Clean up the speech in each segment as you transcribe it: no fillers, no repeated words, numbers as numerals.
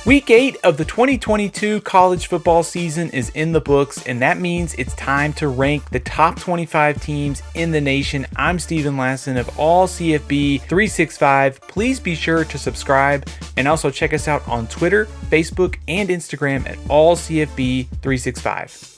Week 8 of the 2022 college football season is in the books, and that means it's time to rank the top 25 teams in the nation. I'm Steven Lasson of All CFB 365. Please be sure to subscribe and also check us out on Twitter, Facebook, and Instagram at All CFB 365.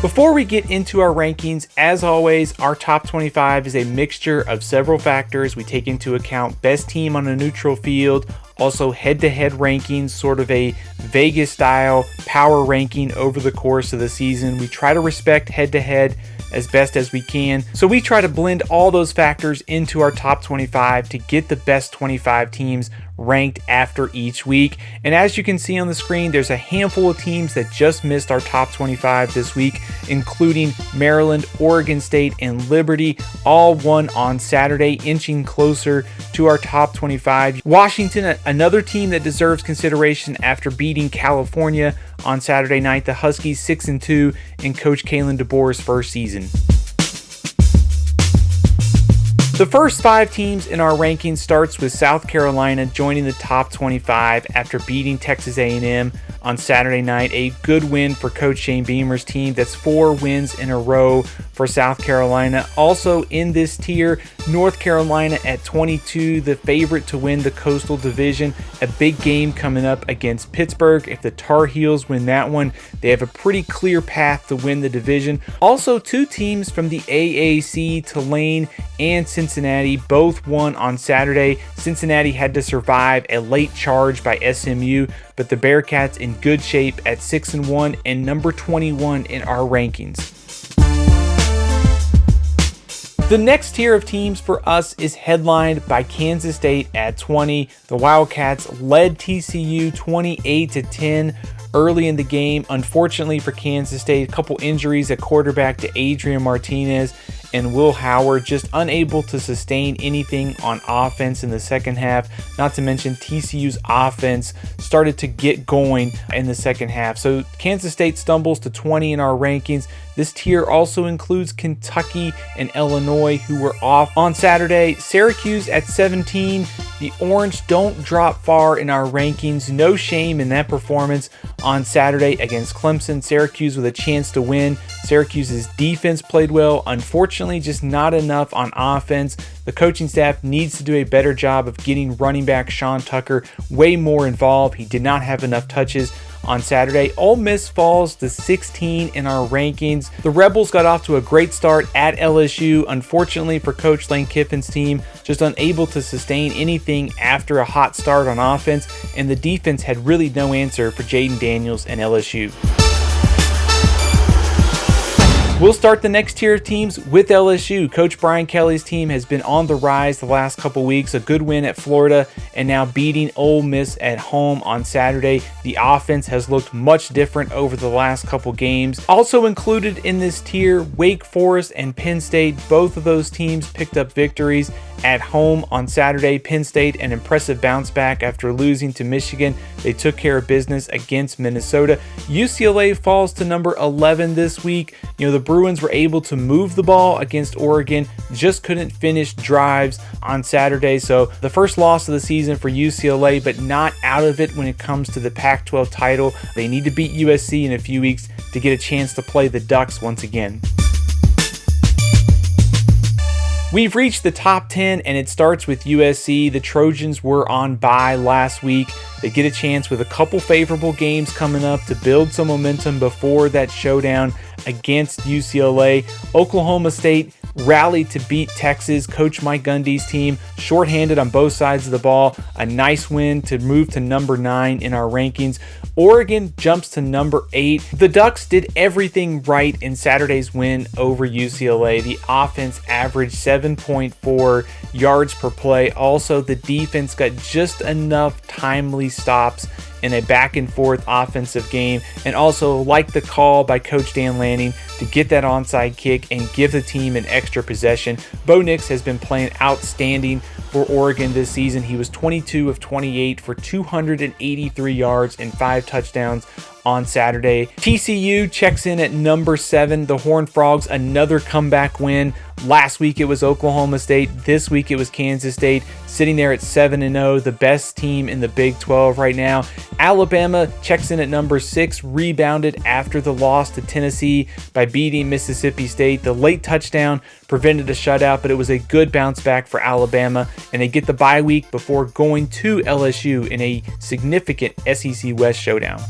Before we get into our rankings, as always, our top 25 is a mixture of several factors. We take into account best team on a neutral field, also head-to-head rankings, sort of a Vegas-style power ranking over the course of the season. We try to respect head-to-head as best as we can. So we try to blend all those factors into our top 25 to get the best 25 teams ranked after each week. And as you can see on the screen, there's a handful of teams that just missed our top 25 this week, including Maryland, Oregon State, and Liberty, all won on Saturday, inching closer to our top 25. Washington, another team that deserves consideration after beating California on Saturday night. The Huskies 6-2 in Coach Kalen DeBoer's first season. The first 5 teams in our rankings starts with South Carolina joining the top 25 after beating Texas A&M on Saturday night. A good win for Coach Shane Beamer's team. That's 4 wins in a row for South Carolina. Also in this tier, North Carolina at 22, the favorite to win the Coastal Division. A big game coming up against Pittsburgh. If the Tar Heels win that one, they have a pretty clear path to win the division. Also, 2 teams from the AAC, Tulane and Cincinnati, both won on Saturday. Cincinnati had to survive a late charge by SMU, but the Bearcats in good shape at 6-1 and number 21 in our rankings. The next tier of teams for us is headlined by Kansas State at 20. The Wildcats led TCU 28-10 early in the game. Unfortunately for Kansas State, a couple injuries at quarterback to Adrian Martinez and Will Howard, just unable to sustain anything on offense in the second half. Not to mention TCU's offense started to get going in the second half. So Kansas State stumbles to 20 in our rankings. This tier also includes Kentucky and Illinois, who were off on Saturday. Syracuse at 17. The Orange don't drop far in our rankings. No shame in that performance on Saturday against Clemson. Syracuse with a chance to win. Syracuse's defense played well. Unfortunately, just not enough on offense. The coaching staff needs to do a better job of getting running back Sean Tucker way more involved. He did not have enough touches on Saturday. Ole Miss falls to 16 in our rankings. The Rebels got off to a great start at LSU. Unfortunately for Coach Lane Kiffin's team, just unable to sustain anything after a hot start on offense, and the defense had really no answer for Jaden Daniels and LSU. We'll start the next tier of teams with LSU. Coach Brian Kelly's team has been on the rise the last couple weeks. A good win at Florida and now beating Ole Miss at home on Saturday. The offense has looked much different over the last couple games. Also included in this tier, Wake Forest and Penn State. Both of those teams picked up victories at home on Saturday. Penn State, an impressive bounce back after losing to Michigan. They took care of business against Minnesota. UCLA falls to number 11 this week. The Bruins were able to move the ball against Oregon, just couldn't finish drives on Saturday. So the first loss of the season for UCLA, but not out of it when it comes to the Pac-12 title. They need to beat USC in a few weeks to get a chance to play the Ducks once again. We've reached the top 10, and it starts with USC. The Trojans were on bye last week. They get a chance with a couple favorable games coming up to build some momentum before that showdown against UCLA. Oklahoma State rallied to beat Texas. Coach Mike Gundy's team shorthanded on both sides of the ball. A nice win to move to number 9 in our rankings. Oregon jumps to number 8. The Ducks did everything right in Saturday's win over UCLA. The offense averaged 7.4 yards per play. Also, the defense got just enough timely stops in a back and forth offensive game, and also like the call by Coach Dan Lanning to get that onside kick and give the team an extra possession. Bo Nix has been playing outstanding for Oregon this season. He was 22 of 28 for 283 yards and 5 touchdowns. on Saturday. TCU checks in at number 7. The Horned Frogs, another comeback win. Last week it was Oklahoma State. This week it was Kansas State, sitting there at 7-0, the best team in the Big 12 right now. Alabama checks in at number 6, rebounded after the loss to Tennessee by beating Mississippi State. The late touchdown prevented a shutout, but it was a good bounce back for Alabama, and they get the bye week before going to LSU in a significant SEC West showdown.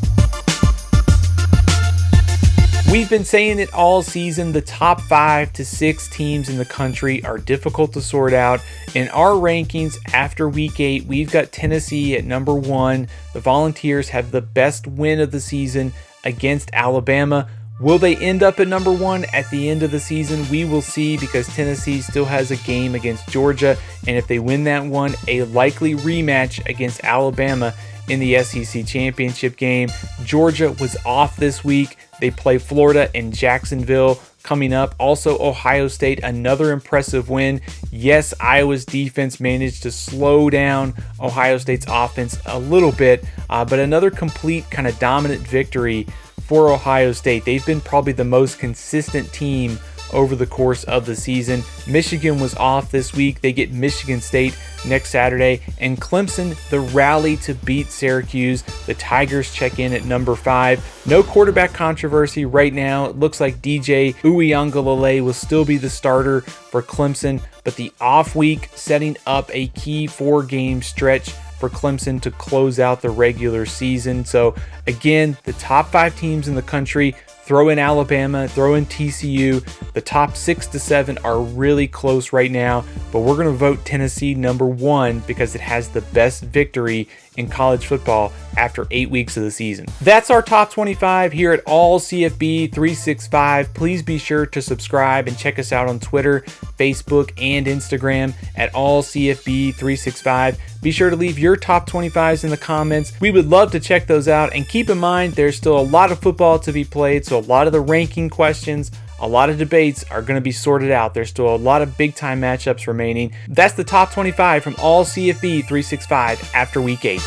We've been saying it all season, the top 5 to 6 teams in the country are difficult to sort out. In our rankings after week 8, we've got Tennessee at number 1. The Volunteers have the best win of the season against Alabama. Will they end up at number 1 at the end of the season? We will see, because Tennessee still has a game against Georgia, and if they win that one, a likely rematch against Alabama in the SEC championship game. Georgia was off this week. They play Florida and Jacksonville coming up. Also, Ohio State, another impressive win. Yes, Iowa's defense managed to slow down Ohio State's offense a little bit, but another complete kind of dominant victory for Ohio State. They've been probably the most consistent team over the course of the season. Michigan was off this week. They get Michigan State next Saturday. And Clemson, the rally to beat Syracuse. The Tigers check in at number 5. No quarterback controversy right now. It looks like DJ Uiagalelei will still be the starter for Clemson, but the off week setting up a key 4-game stretch for Clemson to close out the regular season. So again, the top 5 teams in the country, throw in Alabama, throw in TCU. The top 6 to 7 are really close right now, but we're going to vote Tennessee number 1 because it has the best victory in college football after 8 weeks of the season. That's our top 25 here at All CFB 365. Please be sure to subscribe and check us out on Twitter, Facebook, and Instagram at All CFB 365. Be sure to leave your top 25s in the comments. We would love to check those out, and keep in mind there's still a lot of football to be played, so a lot of the ranking questions, a lot of debates are going to be sorted out. There's still a lot of big time matchups remaining. That's the top 25 from All CFB 365 after week 8.